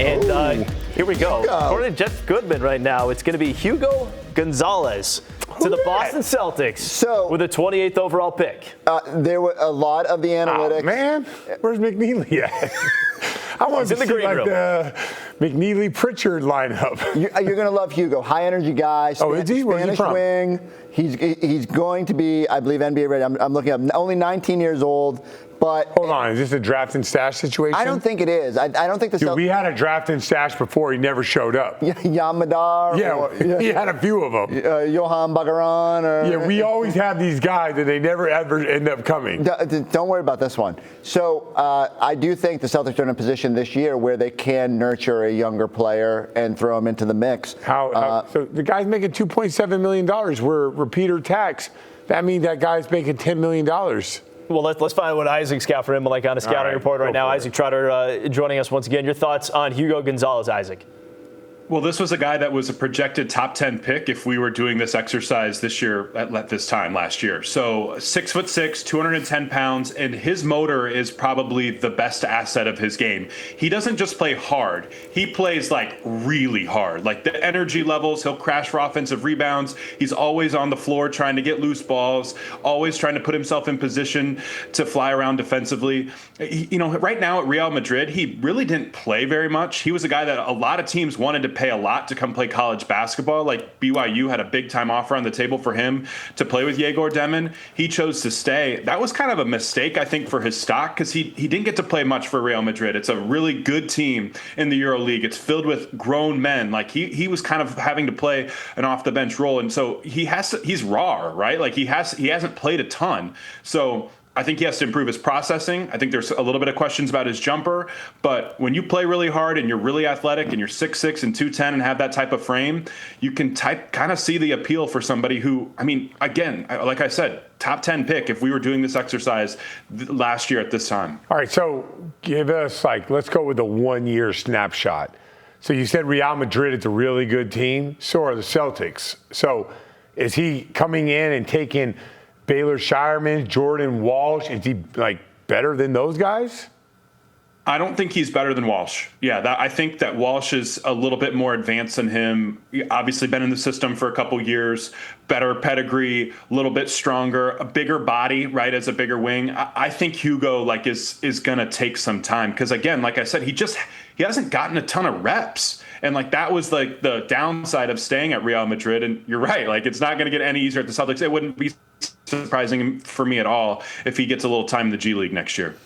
And here we go. According to Jeff Goodman right now, it's going to be Hugo Gonzalez to the Boston Celtics with a 28th overall pick. There were a lot of the analytics. Oh, man, where's McNeely at? I want to see like the McNeely Pritchard lineup. You're going to love Hugo. High energy guy. Is he? Where's he from? Wing. He's going to be, I believe, NBA ready. I'm looking up. Only 19 years old. But hold on, is this a draft and stash situation? I don't think it is. I don't think the Dude, we had a draft and stash before. He never showed up. Yamadar. Yeah, he had a few of them. Johan Bagaran. Yeah, we always have these guys that they never ever end up coming. Don't worry about this one. So I do think the Celtics are in a position this year where they can nurture a younger player and throw him into the mix. So the guy's making $2.7 million. We're repeater tax. That means that guy's making $10 million. Well, let's find out what Isaac's got for him, like on a scouting report right now. Isaac Trotter joining us once again. Your thoughts on Hugo Gonzalez, Isaac? Well, this was a guy that was a projected top 10 pick if we were doing this exercise this year at this time last year. So 6'6", 210 pounds, and his motor is probably the best asset of his game. He doesn't just play hard. He plays like really hard. Like the energy levels, he'll crash for offensive rebounds. He's always on the floor trying to get loose balls, always trying to put himself in position to fly around defensively. Right now at Real Madrid, he really didn't play very much. He was a guy that a lot of teams wanted to pay a lot to come play college basketball. Like BYU had a big time offer on the table for him to play with Yegor Demin. He chose to stay. That was kind of a mistake, I think, for his stock because he didn't get to play much for Real Madrid. It's a really good team in the EuroLeague. It's filled with grown men. Like he was kind of having to play an off the bench role, and so he's raw, right? Like he hasn't played a ton. So I think he has to improve his processing. I think there's a little bit of questions about his jumper, but when you play really hard and you're really athletic and you're 6'6" and 210 and have that type of frame, you can kind of see the appeal for somebody who, again, like I said, top 10 pick if we were doing this exercise last year at this time. All right, so give us let's go with a 1 year snapshot. So you said Real Madrid is a really good team. So are the Celtics. So is he coming in and taking Baylor Shireman, Jordan Walsh, is he better than those guys? I don't think he's better than Walsh. Yeah, I think that Walsh is a little bit more advanced than him. Obviously been in the system for a couple years, better pedigree, a little bit stronger, a bigger body, right, as a bigger wing. I think Hugo is going to take some time because, again, like I said, he hasn't gotten a ton of reps. And that was the downside of staying at Real Madrid. And you're right, it's not going to get any easier at the Celtics. It wouldn't be surprising for me at all if he gets a little time in the G League next year.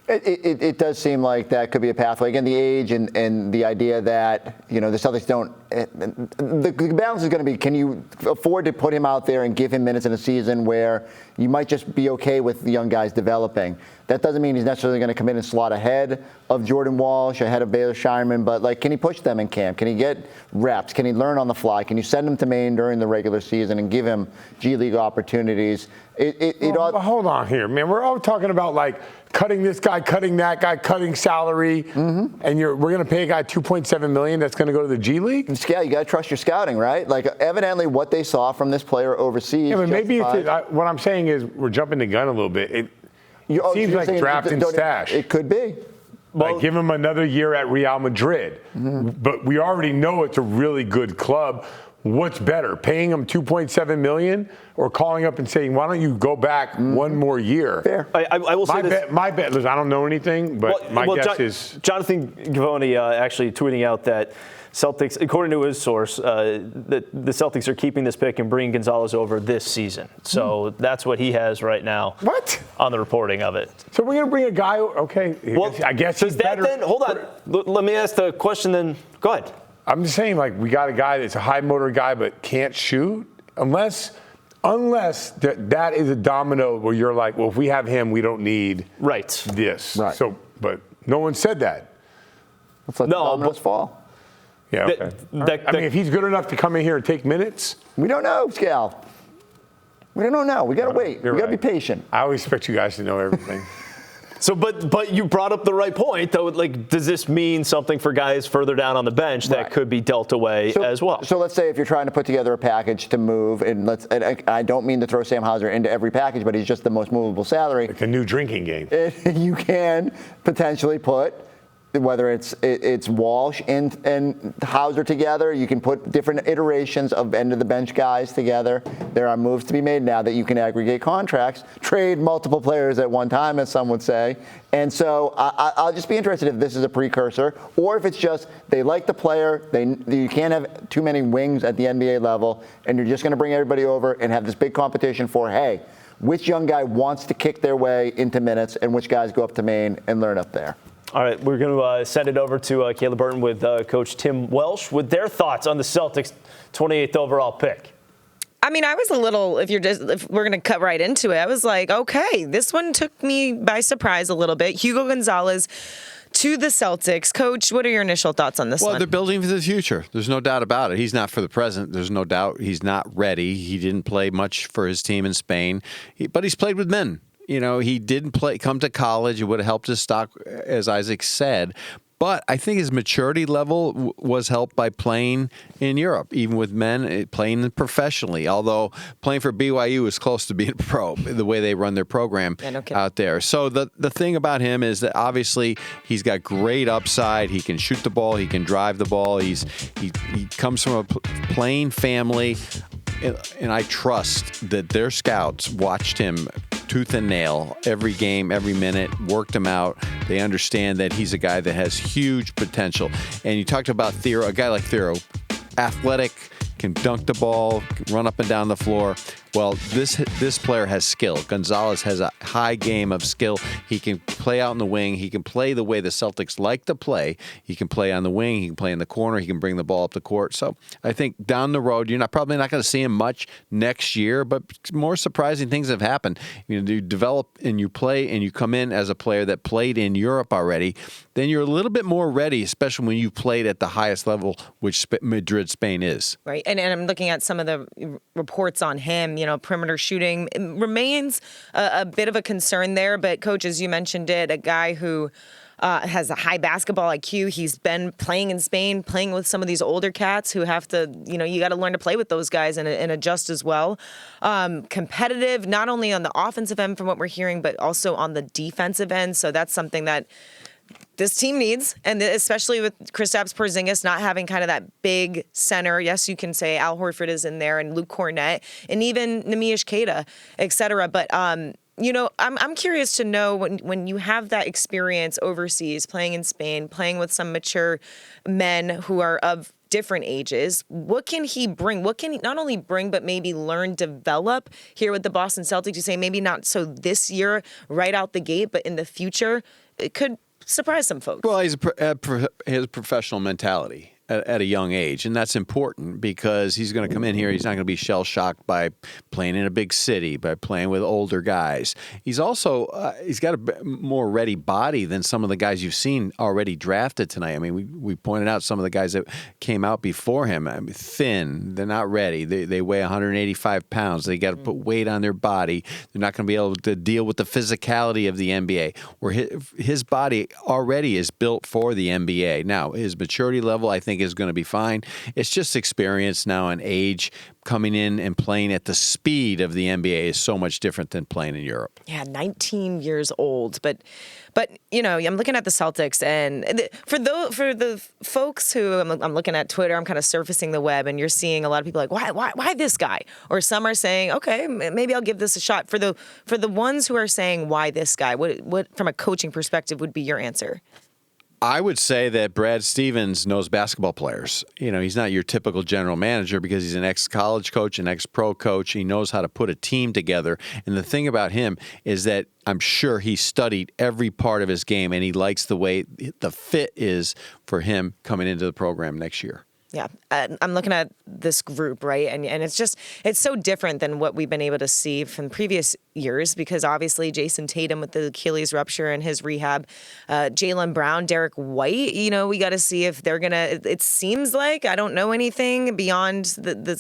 It does seem like that could be a pathway. Again, the age and the idea that, the Celtics don't – the balance is going to be, can you afford to put him out there and give him minutes in a season where you might just be okay with the young guys developing? That doesn't mean he's necessarily going to come in and slot ahead of Jordan Walsh, ahead of Baylor Shireman, but can he push them in camp? Can he get reps? Can he learn on the fly? Can you send him to Maine during the regular season and give him G League opportunities? Hold on here, man. We're all talking about cutting this guy, cutting that guy, cutting salary, and we're going to pay a guy $2.7 million that's going to go to the G League? Yeah, you got to trust your scouting, right? Evidently what they saw from this player overseas. Yeah, but maybe what I'm saying is we're jumping the gun a little bit. It seems like draft and stash. It could be. Give him another year at Real Madrid. But we already know it's a really good club. What's better, paying him $2.7 million or calling up and saying, why don't you go back one more year? Fair. I will say this. My bet, listen, I don't know anything, but my guess is. Jonathan Givony actually tweeting out that Celtics, according to his source, that the Celtics are keeping this pick and bringing Gonzalez over this season. So that's what he has right now. What? On the reporting of it. So we're going to bring a guy, okay. Well, I guess he's better. Hold on. Let me ask the question then. Go ahead. I'm just saying, we got a guy that's a high motor guy but can't shoot, unless that is a domino where you're well, if we have him, we don't need this. Right. So, but no one said that. Let's let the dominoes fall. Yeah. Okay. If he's good enough to come in here and take minutes, we don't know, Scal. We don't know. We got to wait. We got to be patient. I always expect you guys to know everything. So, but you brought up the right point, though. Does this mean something for guys further down on the bench that could be dealt away as well? So let's say if you're trying to put together a package to move, and I don't mean to throw Sam Hauser into every package, but he's just the most movable salary. Like a new drinking game. You can potentially put whether it's Walsh and Hauser together, you can put different iterations of end of the bench guys together. There are moves to be made now that you can aggregate contracts, trade multiple players at one time, as some would say. And so I'll just be interested if this is a precursor, or if it's just they like the player. You can't have too many wings at the NBA level, and you're just going to bring everybody over and have this big competition for, hey, which young guy wants to kick their way into minutes, and which guys go up to Maine and learn up there. All right, we're going to send it over to Kayla Burton with Coach Tim Welsh with their thoughts on the Celtics' 28th overall pick. I mean, I was a little, if we're going to cut right into it, I was like, okay, this one took me by surprise a little bit. Hugo Gonzalez to the Celtics. Coach, what are your initial thoughts on this one? Well, they're building for the future. There's no doubt about it. He's not for the present. There's no doubt he's not ready. He didn't play much for his team in Spain, but he's played with men. You know, he didn't come to college. It would have helped his stock, as Isaac said. But I think his maturity level was helped by playing in Europe, even with men, playing professionally. Although playing for BYU is close to being a pro, the way they run their program out there. So the thing about him is that obviously he's got great upside. He can shoot the ball. He can drive the ball. He comes from a playing family. And I trust that their scouts watched him tooth and nail every game, every minute, worked him out. They understand that he's a guy that has huge potential. And you talked about Thero, a guy like Thero, athletic, can dunk the ball, can run up and down the floor. Well, this player has skill. Gonzalez has a high game of skill. He can play out in the wing. He can play the way the Celtics like to play. He can play on the wing. He can play in the corner. He can bring the ball up the court. So I think down the road, you're probably not going to see him much next year, but more surprising things have happened. You develop and you play and you come in as a player that played in Europe already, then you're a little bit more ready, especially when you've played at the highest level, which Madrid, Spain is. Right. And I'm looking at some of the reports on him. Perimeter shooting remains a bit of a concern there. But, Coach, as you mentioned it, a guy who has a high basketball IQ. He's been playing in Spain, playing with some of these older cats who have to, you got to learn to play with those guys and adjust as well. Competitive, not only on the offensive end from what we're hearing, but also on the defensive end. So that's something that this team needs, and especially with Kristaps Porzingis not having kind of that big center. Yes, you can say Al Horford is in there and Luke Cornett and even Neemias Queta, et cetera. But, I'm curious to know when you have that experience overseas, playing in Spain, playing with some mature men who are of different ages, what can he bring? What can he not only bring, but maybe learn, develop here with the Boston Celtics? You say maybe not so this year right out the gate, but in the future, it could surprise some folks. Well, he has a professional mentality at a young age, and that's important because he's going to come in here. He's not going to be shell-shocked by playing in a big city, by playing with older guys. He's also he's got a more ready body than some of the guys you've seen already drafted tonight. I mean, we pointed out some of the guys that came out before him. I mean, thin, they're not ready. They weigh 185 pounds. They got to put weight on their body. They're not going to be able to deal with the physicality of the NBA, where his body already is built for the NBA. Now, his maturity level, I think, is going to be fine. It's just experience now and age. Coming in and playing at the speed of the NBA is so much different than playing in Europe. Yeah, 19 years old, but I'm looking at the Celtics, and for the folks who I'm looking at Twitter, I'm kind of surfacing the web, and you're seeing a lot of people like, why this guy? Or some are saying, okay, maybe I'll give this a shot. For the ones who are saying why this guy, what from a coaching perspective would be your answer? I would say that Brad Stevens knows basketball players. He's not your typical general manager because he's an ex-college coach, an ex-pro coach. He knows how to put a team together. And the thing about him is that I'm sure he studied every part of his game, and he likes the way the fit is for him coming into the program next year. Yeah, I'm looking at this group, right? And it's so different than what we've been able to see from previous years because obviously Jason Tatum with the Achilles rupture and his rehab, Jaylen Brown, Derek White, we got to see if they're going to, it seems like, I don't know anything beyond I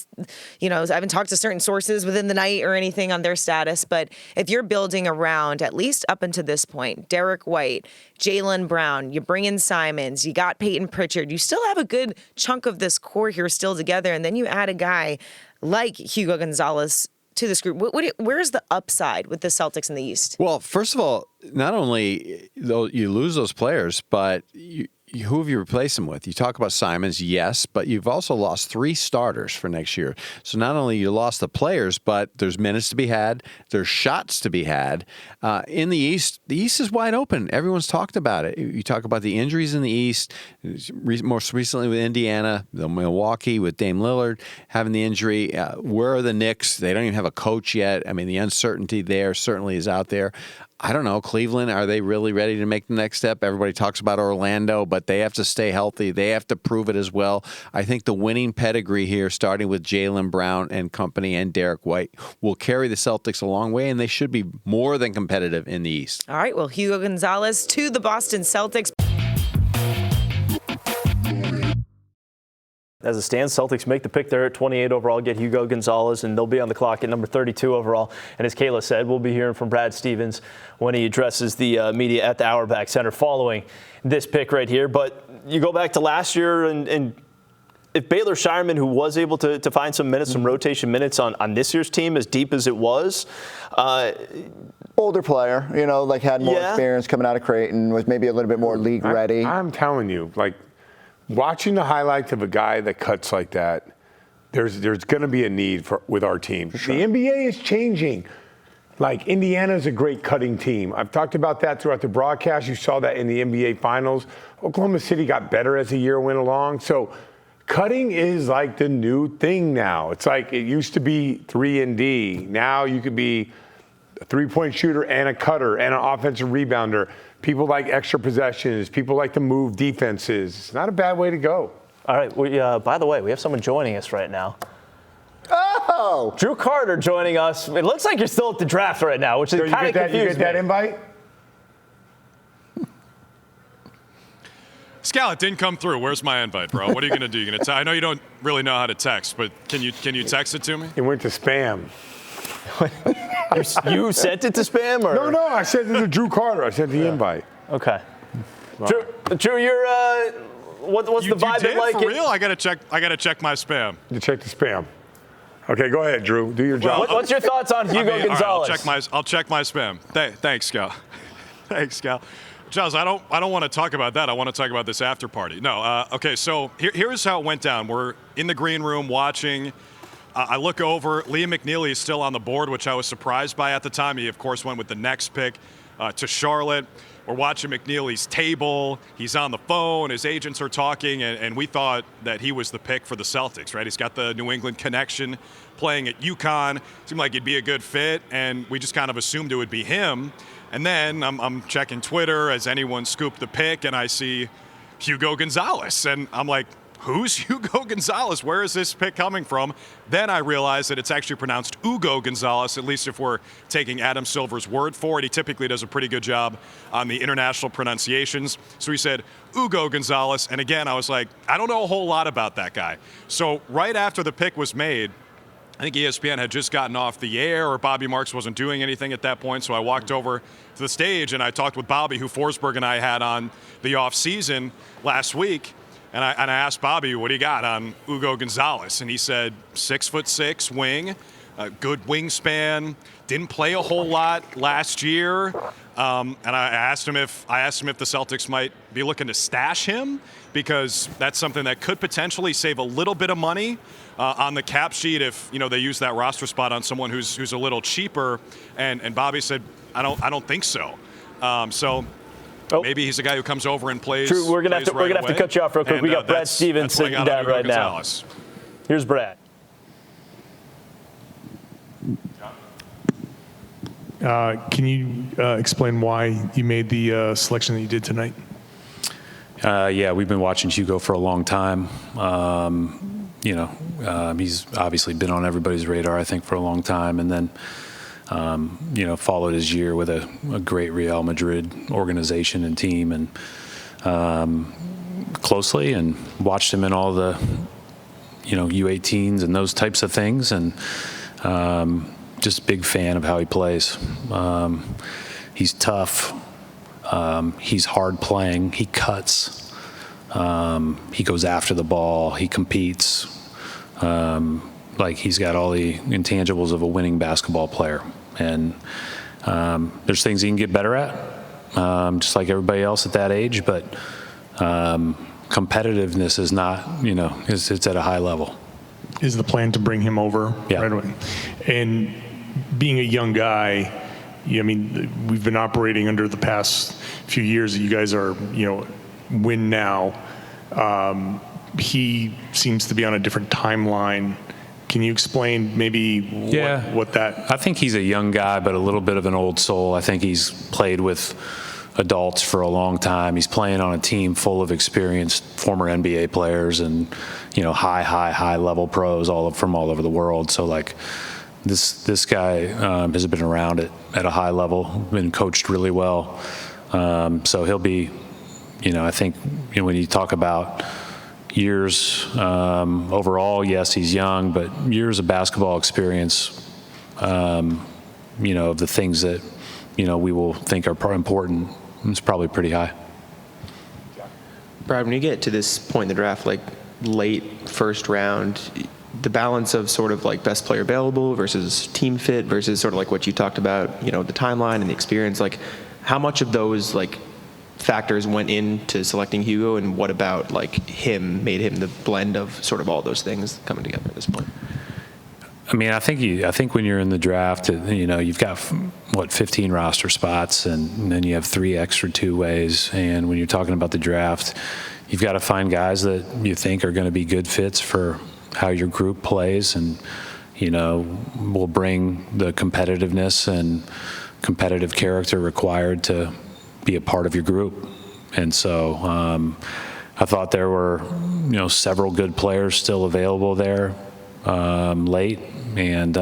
haven't talked to certain sources within the night or anything on their status, but if you're building around, at least up until this point, Derek White, Jaylen Brown, you bring in Simons, you got Peyton Pritchard, you still have a good chunk of this core here still together, and then you add a guy like Hugo Gonzalez to this group? Where's the upside with the Celtics in the East? Well, first of all, not only though you lose those players, but who have you replaced them with? You talk about Simons, yes, but you've also lost 3 starters for next year. So not only you lost the players, but there's minutes to be had, there's shots to be had. In the East is wide open. Everyone's talked about it. You talk about the injuries in the East, most recently with Indiana, the Milwaukee with Dame Lillard having the injury. Where are the Knicks? They don't even have a coach yet. I mean, the uncertainty there certainly is out there. I don't know. Cleveland, are they really ready to make the next step? Everybody talks about Orlando, but they have to stay healthy. They have to prove it as well. I think the winning pedigree here, starting with Jaylen Brown and company and Derek White, will carry the Celtics a long way, and they should be more than competitive in the East. All right, well, Hugo Gonzalez to the Boston Celtics. As it stands, Celtics make the pick there at 28 overall, get Hugo Gonzalez, and they'll be on the clock at number 32 overall. And as Kayla said, we'll be hearing from Brad Stevens when he addresses the media at the Auerbach Center following this pick right here. But you go back to last year, and if Baylor Shireman, who was able to find some minutes, some rotation minutes on this year's team, as deep as it was, older player, had more experience coming out of Creighton, was maybe a little bit more league ready. I'm telling you, watching the highlights of a guy that cuts like that, there's going to be a need with our team. Sure. The NBA is changing. Indiana's a great cutting team. I've talked about that throughout the broadcast. You saw that in the NBA Finals. Oklahoma City got better as the year went along. So cutting is the new thing now. It's it used to be 3-and-D. Now you could be a three-point shooter and a cutter and an offensive rebounder. People like extra possessions. People like to move defenses. It's not a bad way to go. All right. By the way, we have someone joining us right now. Oh! Drew Carter joining us. It looks like you're still at the draft right now, which is kind of confusing. You get that invite? Scal, it didn't come through. Where's my invite, bro? What are you going to do? I know you don't really know how to text, but can you text it to me? It went to spam. You sent it to spam, or no? I sent it to Drew Carter. I sent the invite. Okay. Drew, you're what's the vibe been like? For real? I gotta check my spam. You check the spam. Okay, go ahead, Drew. Do your job. What's your thoughts on Hugo Gonzalez? Right, I'll check my spam. Thanks, Scal. Thanks, Scal. Giles, I don't want to talk about that. I want to talk about this after party. No. Okay. So here's how it went down. We're in the green room watching. I look over. Liam McNeely is still on the board, which I was surprised by at the time. He, of course, went with the next pick to Charlotte. We're watching McNeely's table. He's on the phone. His agents are talking, and we thought that he was the pick for the Celtics, right? He's got the New England connection, playing at UConn. Seemed like he'd be a good fit, and we just kind of assumed it would be him. And then I'm checking Twitter as anyone scooped the pick, and I see Hugo Gonzalez. And I'm like, who's Hugo Gonzalez? Where is this pick coming from? Then I realized that it's actually pronounced Hugo Gonzalez, at least if we're taking Adam Silver's word for it. He typically does a pretty good job on the international pronunciations. So he said Hugo Gonzalez. And again, I was like, I don't know a whole lot about that guy. So right after the pick was made, I think ESPN had just gotten off the air, or Bobby Marks wasn't doing anything at that point. So I walked over to the stage and I talked with Bobby, who Forsberg and I had on the offseason last week. And I asked Bobby, what do you got on Hugo Gonzalez? And he said, 6'6" wing, good wingspan, didn't play a whole lot last year. And I asked him if the Celtics might be looking to stash him, because that's something that could potentially save a little bit of money on the cap sheet if they use that roster spot on someone who's a little cheaper. And Bobby said, I don't think so. Maybe he's a guy who comes over and plays. True, we're gonna have to cut you off real quick. We got Brad Stevens sitting down right now. Here's Brad. Can you explain why you made the selection that you did tonight? Yeah, we've been watching Hugo for a long time. He's obviously been on everybody's radar, I think, for a long time, and then followed his year with a great Real Madrid organization and team, and closely, and watched him in all the U18s and those types of things, and just a big fan of how he plays. He's tough. He's hard playing. He cuts. He goes after the ball. He competes. like he's got all the intangibles of a winning basketball player. And there's things he can get better at, just like everybody else at that age. But competitiveness is not, it's at a high level. Is the plan to bring him over Yeah. right away? And being a young guy, we've been operating under the past few years that you guys are, win now. He seems to be on a different timeline. Can you explain maybe what that? I think he's a young guy, but a little bit of an old soul. I think he's played with adults for a long time. He's playing on a team full of experienced former NBA players and, high level pros from all over the world. So like this guy has been around at a high level, been coached really well. So he'll be, I think when you talk about years overall, yes, he's young, but years of basketball experience, of the things that, we will think are important, is probably pretty high. Brad, when you get to this point in the draft, like late first round, the balance of sort of like best player available versus team fit versus sort of like what you talked about, the timeline and the experience, like how much of those like factors went into selecting Hugo, and what about like made him the blend of sort of all those things coming together at this point? I think when you're in the draft, you've got 15 roster spots, and then you have 3 extra two-ways. And when you're talking about the draft, you've got to find guys that you think are going to be good fits for how your group plays, and will bring the competitiveness and competitive character required to be a part of your group. And so I thought there were several good players still available there late, and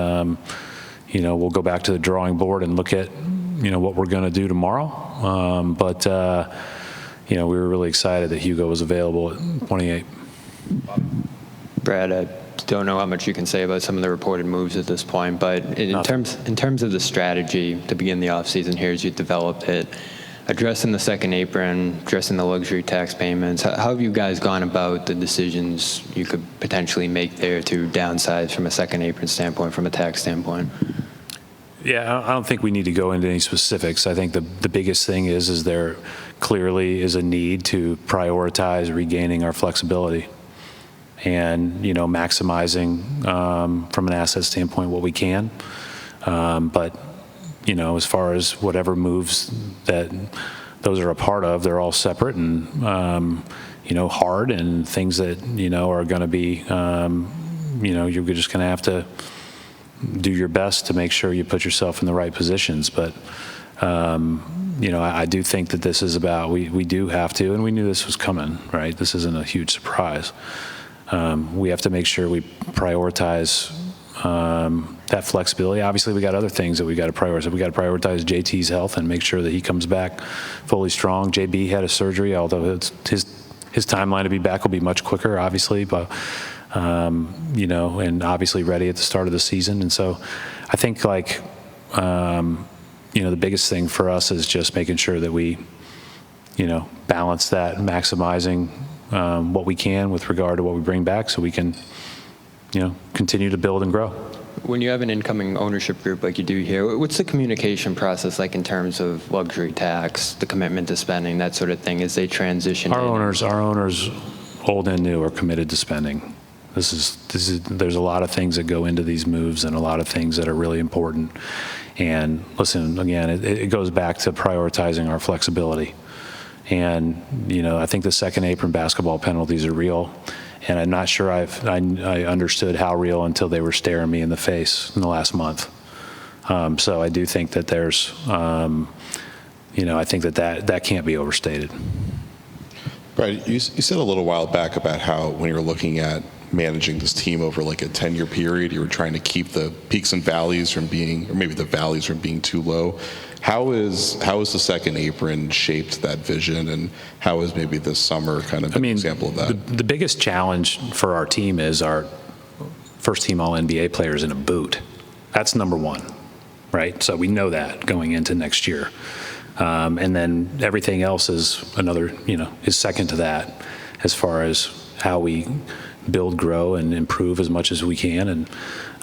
we'll go back to the drawing board and look at what we're going to do tomorrow. But we were really excited that Hugo was available at 28. Brad, I don't know how much you can say about some of the reported moves at this point, but in terms of the strategy to begin the offseason here as you developed it, addressing the second apron, addressing the luxury tax payments, how have you guys gone about the decisions you could potentially make there to downsize from a second apron standpoint, from a tax standpoint? Yeah, I don't think we need to go into any specifics. I think the biggest thing is there clearly is a need to prioritize regaining our flexibility and, maximizing from an asset standpoint what we can. But as far as whatever moves that those are a part of, they're all separate and, hard, and things that, are going to be, you're just going to have to do your best to make sure you put yourself in the right positions. But, I do think that this is about, we do have to, and we knew this was coming, right? This isn't a huge surprise. We have to make sure we prioritize that flexibility. Obviously, we got other things that we got to prioritize. We got to prioritize JT's health and make sure that he comes back fully strong. JB had a surgery, although his timeline to be back will be much quicker, obviously, but and obviously ready at the start of the season. And so, I think the biggest thing for us is just making sure that we, balance that, maximizing what we can with regard to what we bring back, so we can, continue to build and grow. When you have an incoming ownership group like you do here, what's the communication process like in terms of luxury tax, the commitment to spending, that sort of thing, as they transition? Our owners, old and new, are committed to spending. There's a lot of things that go into these moves, and a lot of things that are really important. And listen, again, it goes back to prioritizing our flexibility. And I think the second apron basketball penalties are real. And I'm not sure I understood how real until they were staring me in the face in the last month. So I do think that there's, I think that can't be overstated. Brad, you said a little while back about how when you were looking at managing this team over like a 10-year period, you were trying to keep the peaks and valleys from being, or maybe the valleys from being too low. How is the second apron shaped that vision, and how is maybe this summer kind of an example of that? The biggest challenge for our team is our first team All-NBA players in a boot. That's number one, right? So we know that going into next year. And then everything else is another, is second to that, as far as how we build, grow, and improve as much as we can. And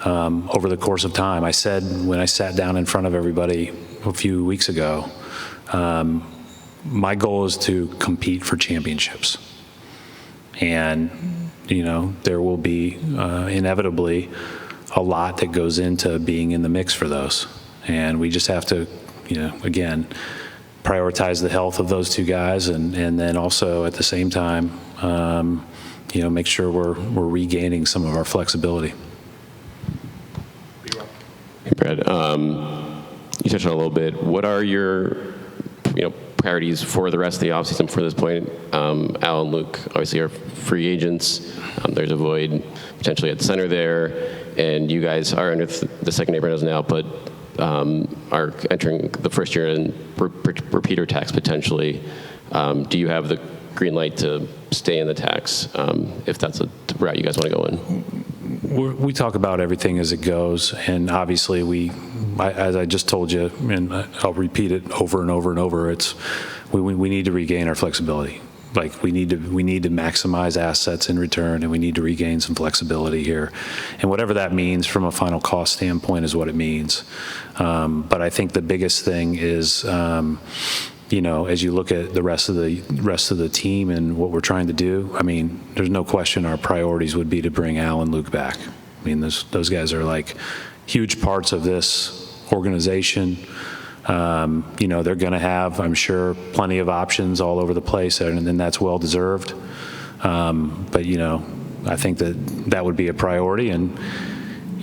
over the course of time, I said when I sat down in front of everybody a few weeks ago, my goal is to compete for championships. And, there will be inevitably a lot that goes into being in the mix for those. And we just have to, again, prioritize the health of those two guys and then also at the same time, make sure we're regaining some of our flexibility. Hey, Brad, you touched on it a little bit. What are your, priorities for the rest of the offseason for this point? Al and Luke obviously are free agents. There's a void potentially at center there, and you guys are under the second apron as now, but are entering the first year in repeater tax potentially. Do you have the green light to stay in the tax if that's a route you guys want to go in? We talk about everything as it goes, and obviously as I just told you, and I'll repeat it over and over and over, we need to regain our flexibility. Like we need to maximize assets in return, and we need to regain some flexibility here, and whatever that means from a final cost standpoint is what it means. But I think the biggest thing is, as you look at the rest of the team and what we're trying to do, I mean, there's no question our priorities would be to bring Al and Luke back. I mean, those guys are like huge parts of this organization. They're going to have, I'm sure, plenty of options all over the place, and that's well deserved. But I think that would be a priority, and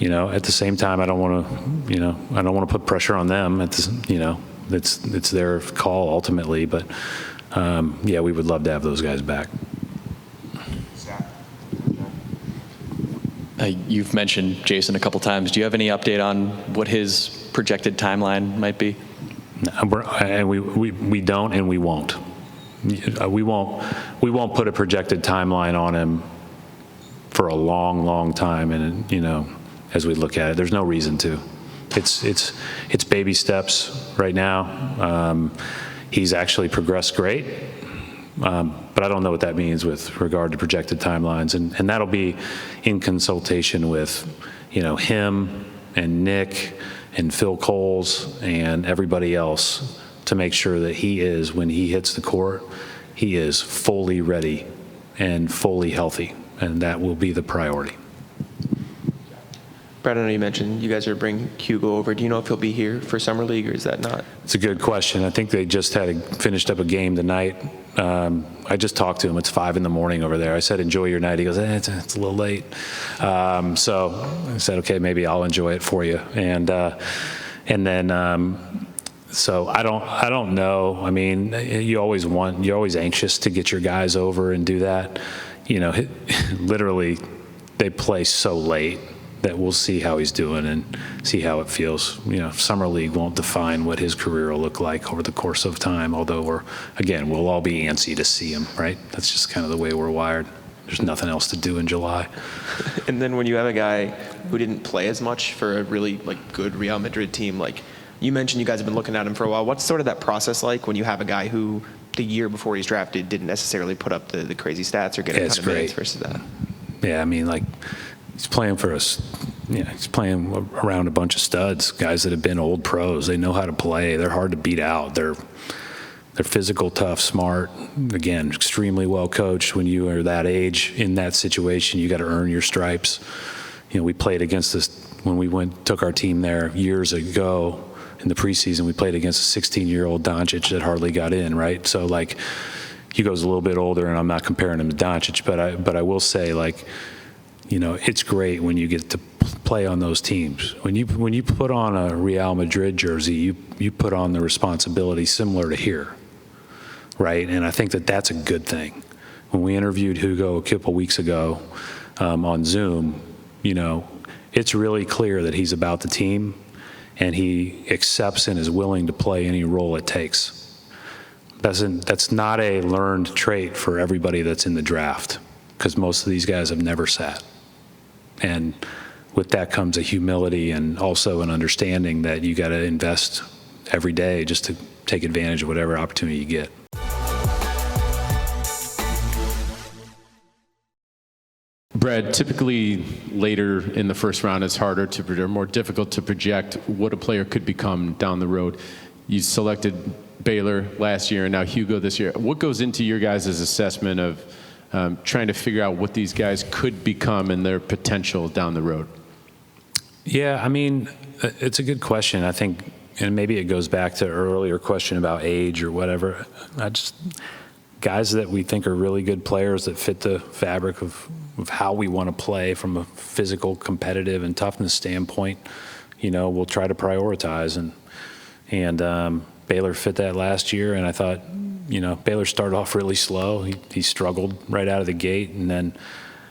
at the same time, I don't want to put pressure on them. It's their call ultimately, but we would love to have those guys back. You've mentioned Jason a couple times. Do you have any update on what his projected timeline might be? And we don't, and we won't. We won't put a projected timeline on him for a long, long time. And as we look at it, there's no reason to. It's baby steps right now. He's actually progressed great, but I don't know what that means with regard to projected timelines, and that'll be in consultation with him and Nick and Phil Coles and everybody else to make sure that he is, when he hits the court, he is fully ready and fully healthy, and that will be the priority. Brad, I know you mentioned you guys are bringing Hugo over. Do you know if he'll be here for Summer League, or is that not? It's a good question. I think they just finished up a game tonight. I just talked to him. It's 5 a.m. over there. I said, enjoy your night. He goes, it's a little late. So I said, okay, maybe I'll enjoy it for you. And then, so I don't know. I mean, you're always anxious to get your guys over and do that. Literally, they play so late that we'll see how he's doing and see how it feels. Summer League won't define what his career will look like over the course of time, although we'll all be antsy to see him, right? That's just kind of the way we're wired. There's nothing else to do in July. And then when you have a guy who didn't play as much for a really good Real Madrid team, you mentioned you guys have been looking at him for a while. What's sort of that process like when you have a guy who the year before he's drafted didn't necessarily put up the crazy stats or get a ton of minutes versus that? Yeah, I mean, he's playing for us. He's playing around a bunch of studs, guys that have been old pros. They know how to play. They're hard to beat out. They're physical, tough, smart. Again, extremely well coached. When you are that age in that situation, you got to earn your stripes. We played against this when we took our team there years ago in the preseason. We played against a 16-year-old Doncic that hardly got in, right? So Hugo's a little bit older, and I'm not comparing him to Doncic, but I will say it's great when you get to play on those teams. When you put on a Real Madrid jersey, you put on the responsibility similar to here, right? And I think that's a good thing. When we interviewed Hugo a couple weeks ago on Zoom, it's really clear that he's about the team, and he accepts and is willing to play any role it takes. That's not a learned trait for everybody that's in the draft, because most of these guys have never sat. And with that comes a humility and also an understanding that you got to invest every day just to take advantage of whatever opportunity you get. Brad, typically later in the first round, it's harder to predict, more difficult to project what a player could become down the road. You selected Baylor last year and now Hugo this year. What goes into your guys' assessment of trying to figure out what these guys could become and their potential down the road? Yeah, I mean, it's a good question. I think, and maybe it goes back to an earlier question about age or whatever. Guys that we think are really good players that fit the fabric of how we want to play from a physical, competitive, and toughness standpoint, we'll try to prioritize. And Baylor fit that last year, and I thought, Baylor started off really slow. He struggled right out of the gate, and then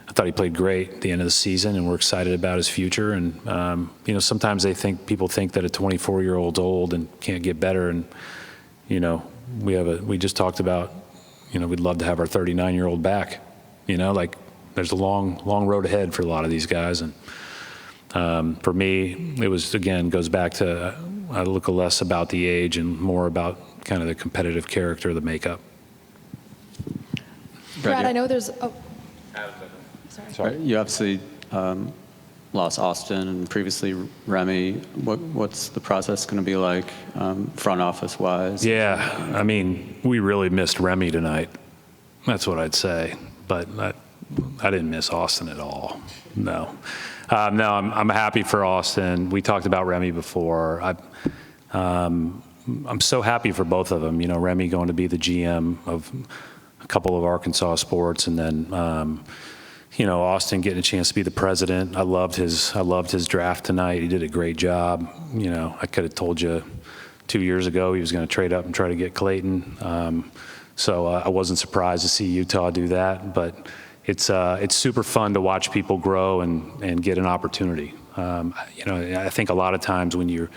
I thought he played great at the end of the season, and we're excited about his future. And sometimes people think that a 24-year-old's old and can't get better. And we just talked about, we'd love to have our 39-year-old back. There's a long road ahead for a lot of these guys. And for me, it was, again, goes back to I look less about the age and more about kind of the competitive character, the makeup. Brad, I know there's. Sorry. You obviously lost Austin and previously Remy. What's the process going to be like, front office wise? Yeah, I mean, we really missed Remy tonight. That's what I'd say. But I didn't miss Austin at all. No. No, I'm happy for Austin. We talked about Remy before. I'm so happy for both of them. Remy going to be the GM of a couple of Arkansas sports, and then Austin getting a chance to be the president. I loved his draft tonight. He did a great job. I could have told you 2 years ago he was going to trade up and try to get Clayton. So I wasn't surprised to see Utah do that, but it's super fun to watch people grow and get an opportunity. I think a lot of times when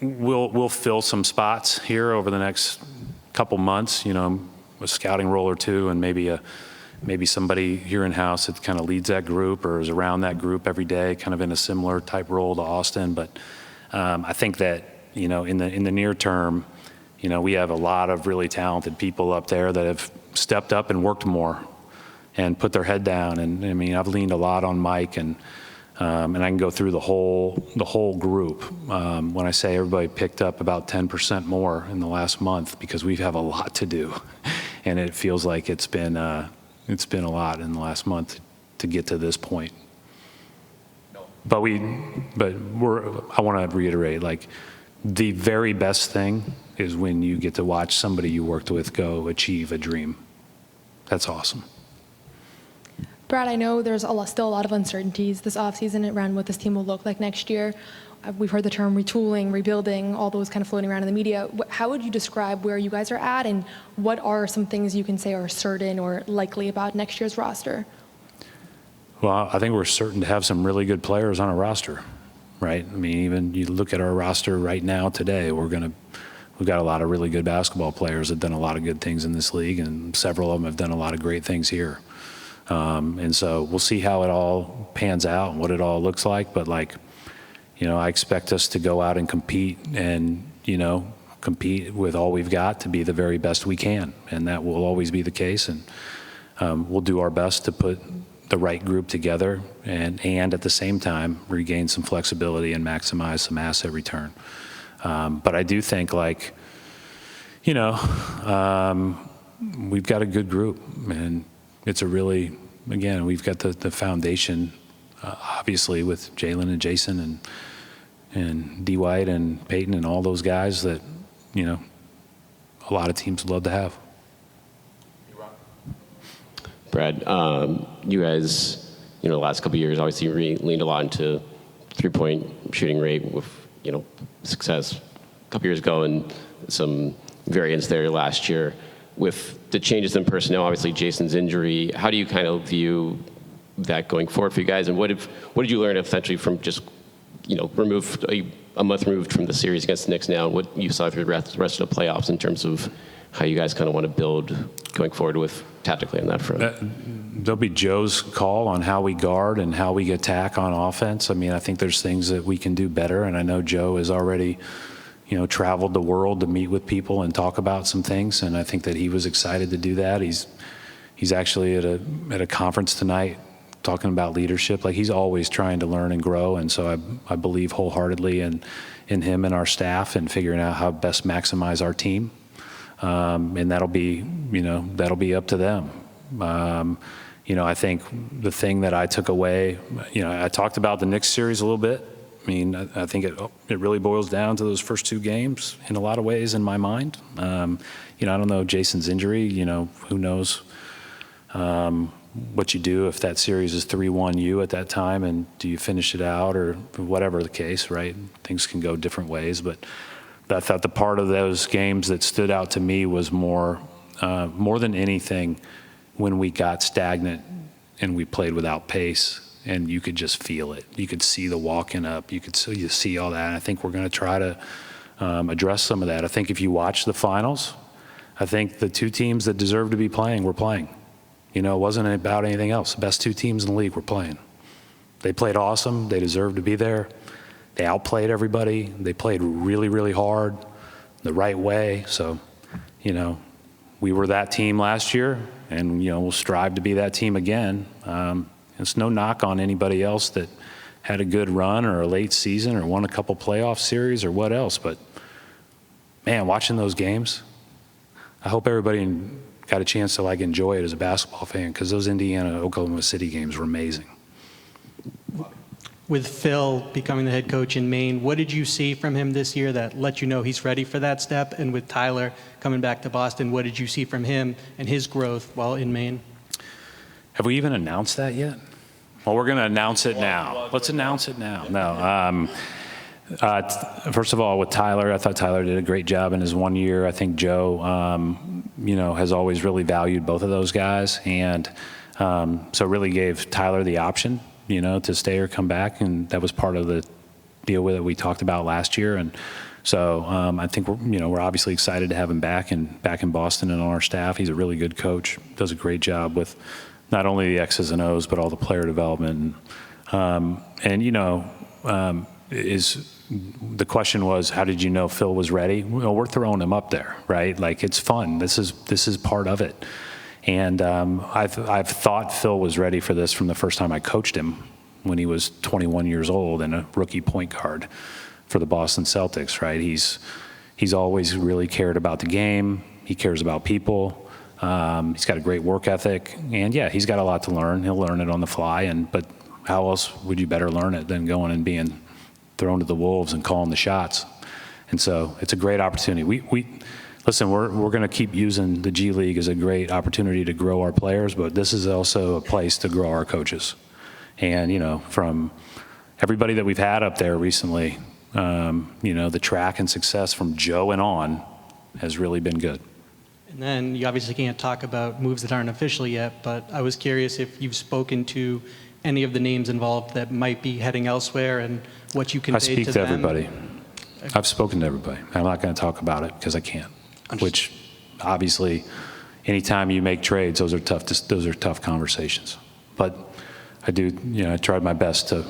we'll fill some spots here over the next couple months, a scouting role or two, and maybe somebody here in-house that kind of leads that group or is around that group every day, kind of in a similar type role to Austin. But I think that, in the near term, we have a lot of really talented people up there that have stepped up and worked more and put their head down. And I mean, I've leaned a lot on Mike, and I can go through the whole group. When I say everybody picked up about 10% more in the last month, because we have a lot to do, and it feels like it's been a lot in the last month to get to this point. But I want to reiterate, like, the very best thing is when you get to watch somebody you worked with go achieve a dream. That's awesome. Brad, I know there's still a lot of uncertainties this offseason around what this team will look like next year. We've heard the term retooling, rebuilding, all those kind of floating around in the media. How would you describe where you guys are at, and what are some things you can say are certain or likely about next year's roster? Well, I think we're certain to have some really good players on our roster, right? I mean, even you look at our roster right now today, we've got a lot of really good basketball players that have done a lot of good things in this league, and several of them have done a lot of great things here. And so we'll see how it all pans out and what it all looks like. But I expect us to go out and compete and, compete with all we've got to be the very best we can. And that will always be the case. And we'll do our best to put the right group together and at the same time regain some flexibility and maximize some asset return. But I do think we've got a good group, and it's we've got the foundation, obviously, with Jalen and Jason and D. White and Peyton and all those guys that, a lot of teams would love to have. Brad, you guys, the last couple of years, obviously leaned a lot into three-point shooting rate with, success a couple years ago and some variance there last year. With the changes in personnel, obviously Jason's injury, how do you kind of view that going forward for you guys? And what did you learn essentially from just, removed a month removed from the series against the Knicks now, and what you saw through the rest of the playoffs in terms of how you guys kind of want to build going forward with tactically on that front? There'll be Joe's call on how we guard and how we attack on offense. I mean, I think there's things that we can do better, and I know Joe has already traveled the world to meet with people and talk about some things, and I think that he was excited to do that. He's He's actually at a conference tonight talking about leadership. Like, he's always trying to learn and grow, and so I believe wholeheartedly in him and our staff and figuring out how best maximize our team. And that'll be up to them. I think the thing that I took away, I talked about the Knicks series a little bit. I mean, I think it really boils down to those first two games in a lot of ways in my mind. I don't know Jason's injury. Who knows what you do if that series is 3-1 you at that time, and do you finish it out or whatever the case, right? Things can go different ways, but I thought the part of those games that stood out to me was more than anything when we got stagnant and we played without pace, and you could just feel it. You could see the walking up. You see all that. And I think we're going to try to address some of that. I think if you watch the finals, I think the two teams that deserve to be playing were playing. It wasn't about anything else. The best two teams in the league were playing. They played awesome. They deserved to be there. They outplayed everybody. They played really, really hard, the right way. So, we were that team last year, and, we'll strive to be that team again. It's no knock on anybody else that had a good run or a late season or won a couple playoff series or what else. But, man, watching those games, I hope everybody got a chance to enjoy it as a basketball fan, because those Indiana-Oklahoma City games were amazing. With Phil becoming the head coach in Maine, what did you see from him this year that let you know he's ready for that step? And with Tyler coming back to Boston, what did you see from him and his growth while in Maine? Have we even announced that yet? Well, we're going to announce it now. Let's announce it now. No. First of all, with Tyler, I thought Tyler did a great job in his 1 year. I think Joe, has always really valued both of those guys, and so really gave Tyler the option, to stay or come back, and that was part of the deal that we talked about last year. And so I think we're obviously excited to have him back in Boston and on our staff. He's a really good coach, does a great job with not only the X's and O's but all the player development. The question was, how did you know Phil was ready? Well, we're throwing him up there, right? It's fun. This is part of it. And I've thought Phil was ready for this from the first time I coached him when he was 21 years old and a rookie point guard for the Boston Celtics, right? He's always really cared about the game. He cares about people. He's got a great work ethic. And, yeah, he's got a lot to learn. He'll learn it on the fly. But how else would you better learn it than going and being thrown to the wolves and calling the shots? And so it's a great opportunity. Listen, we're going to keep using the G League as a great opportunity to grow our players, but this is also a place to grow our coaches. And, from everybody that we've had up there recently, the track and success from Joe and on has really been good. And then you obviously can't talk about moves that aren't official yet, but I was curious if you've spoken to any of the names involved that might be heading elsewhere and what you conveyed to them. I speak to everybody. I've spoken to everybody. I'm not going to talk about it because I can't. Which, obviously, anytime you make trades, those are tough conversations. But I do, I tried my best to.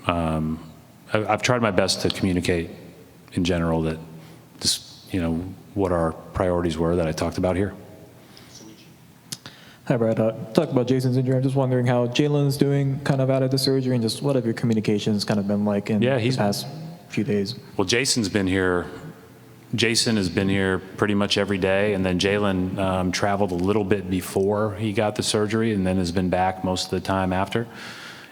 I've tried my best to communicate in general that this, what our priorities were that I talked about here. Hi, Brad. Talk about Jason's injury. I'm just wondering how Jalen's doing kind of out of the surgery, and just what have your communications kind of been like in the past few days? Well, Jason has been here pretty much every day, and then Jalen traveled a little bit before he got the surgery and then has been back most of the time after,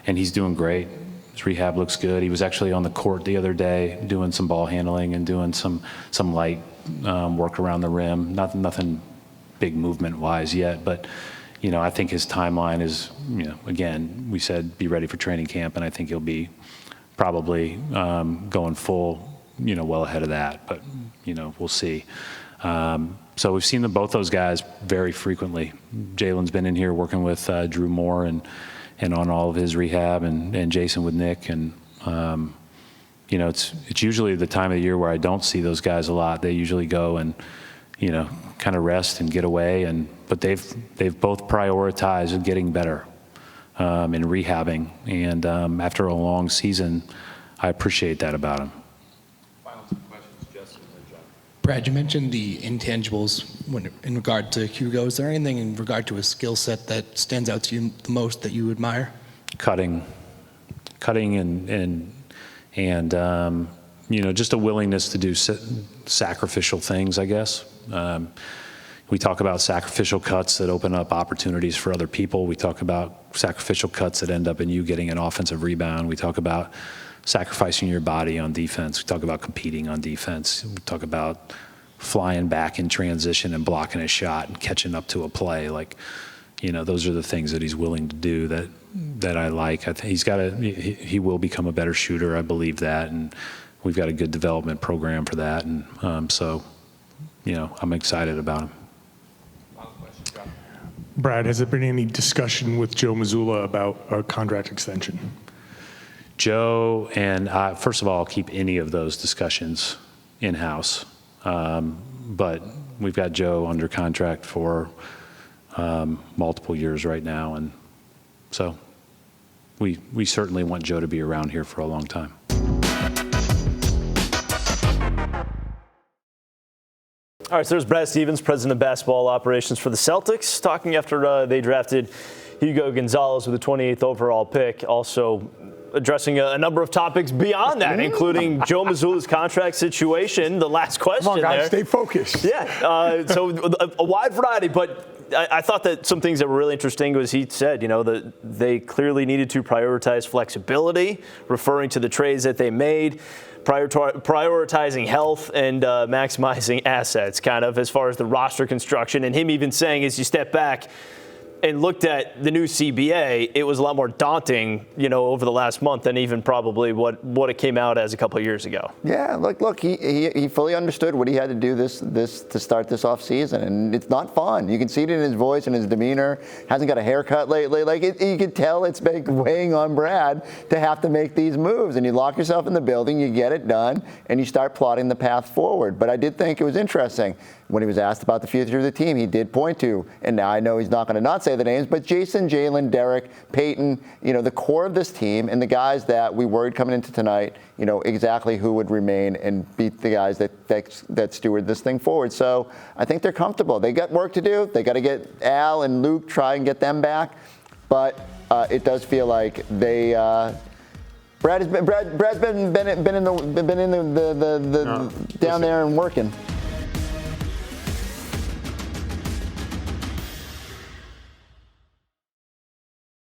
and he's doing great. His rehab looks good. He was actually on the court the other day doing some ball handling and doing some light work around the rim. Nothing big movement-wise yet, but I think his timeline is, again, we said be ready for training camp, and I think he'll be probably going full, well ahead of that, but we'll see. So we've seen both those guys very frequently. Jalen's been in here working with Drew Moore and on all of his rehab, and Jason with Nick, and it's usually the time of the year where I don't see those guys a lot. They usually go and kind of rest and get away, but they've both prioritized getting better and rehabbing, and after a long season, I appreciate that about them. Final two questions, Justin or John. Brad, you mentioned the intangibles in regard to Hugo. Is there anything in regard to his skill set that stands out to you the most that you admire? Cutting and just a willingness to do sacrificial things, I guess. We talk about sacrificial cuts that open up opportunities for other people. We talk about sacrificial cuts that end up in you getting an offensive rebound. We talk about sacrificing your body on defense. We talk about competing on defense. We talk about flying back in transition and blocking a shot and catching up to a play. Those are the things that he's willing to do that I like. I think he will become a better shooter. I believe that, and we've got a good development program for that. And I'm excited about him. Brad, has there been any discussion with Joe Mazzulla about a contract extension? Joe and I, first of all, I'll keep any of those discussions in-house. But we've got Joe under contract for multiple years right now. And so we certainly want Joe to be around here for a long time. All right, so there's Brad Stevens, president of basketball operations for the Celtics, talking after they drafted Hugo Gonzalez with the 28th overall pick, also addressing a number of topics beyond that, including Joe Mazzulla's contract situation. The last question Come on, guys, there. stay focused. Yeah, so a wide variety, but I thought that some things that were really interesting was he said, that they clearly needed to prioritize flexibility, referring to the trades that they made, prioritizing health and maximizing assets, kind of as far as the roster construction. And him even saying, as you step back and looked at the new CBA, it was a lot more daunting, over the last month than even probably what it came out as a couple of years ago. Yeah, look, he fully understood what he had to do this to start this offseason, and it's not fun. You can see it in his voice and his demeanor. Hasn't got a haircut lately. You can tell it's weighing on Brad to have to make these moves, and you lock yourself in the building, you get it done, and you start plotting the path forward. But I did think it was interesting. When he was asked about the future of the team, he did point to, and now I know he's not going to not say the names, but Jason, Jalen, Derek, Peyton, the core of this team and the guys that we worried coming into tonight, exactly who would remain and be the guys that steward this thing forward. So I think they're comfortable. They got work to do. They got to get Al and Luke, try and get them back. But it does feel like they. Brad's been in the down there and working.